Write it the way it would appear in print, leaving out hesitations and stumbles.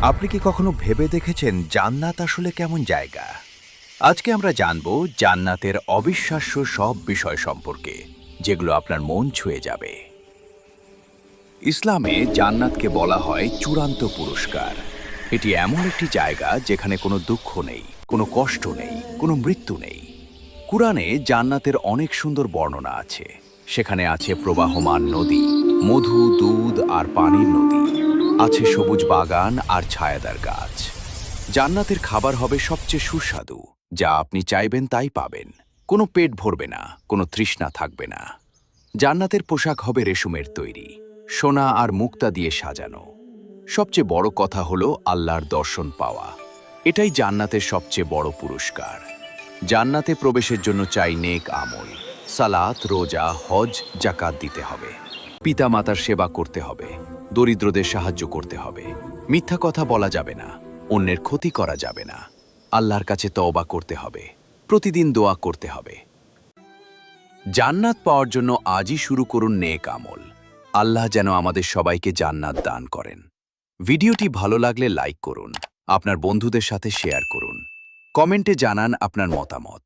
আপনি কি কখনো ভেবে দেখেছেন জান্নাত আসলে কেমন জায়গা? আজকে আমরা জানব জান্নাতের অবিশ্বাস্য সব বিষয় সম্পর্কে, যেগুলো আপনার মন ছুঁয়ে যাবে। ইসলামে জান্নাতকে বলা হয় চূড়ান্ত পুরস্কার। এটি এমন একটি জায়গা যেখানে কোনো দুঃখ নেই, কোনো কষ্ট নেই, কোনো মৃত্যু নেই। কুরআনে জান্নাতের অনেক সুন্দর বর্ণনা আছে। সেখানে আছে প্রবাহমান নদী, মধু, দুধ আর পানির নদী। আছে সবুজ বাগান আর ছায়াদার গাছ। জান্নাতের খাবার হবে সবচেয়ে সুস্বাদু, যা আপনি চাইবেন তাই পাবেন। কোনো পেট ভরবে না, কোনো তৃষ্ণা থাকবে না। জান্নাতের পোশাক হবে রেশমের তৈরি, সোনা আর মুক্তা দিয়ে সাজানো। সবচেয়ে বড় কথা হলো আল্লাহর দর্শন পাওয়া। এটাই জান্নাতের সবচেয়ে বড় পুরস্কার। জান্নাতে প্রবেশের জন্য চাই নেক আমল, সালাত, রোজা, হজ, জাকাত দিতে হবে। পিতামাতার সেবা করতে হবে, দরিদ্রদের সাহায্য করতে হবে। মিথ্যা কথা বলা যাবে না, অন্যের ক্ষতি করা যাবে না। আল্লাহর কাছে তওবা করতে হবে, প্রতিদিন দোয়া করতে হবে। জান্নাত পাওয়ার জন্য আজই শুরু করুন নেক আমল। আল্লাহ যেন আমাদের সবাইকে জান্নাত দান করেন। ভিডিওটি ভালো লাগলে লাইক করুন, আপনার বন্ধুদের সাথে শেয়ার করুন, কমেন্টে জানান আপনার মতামত।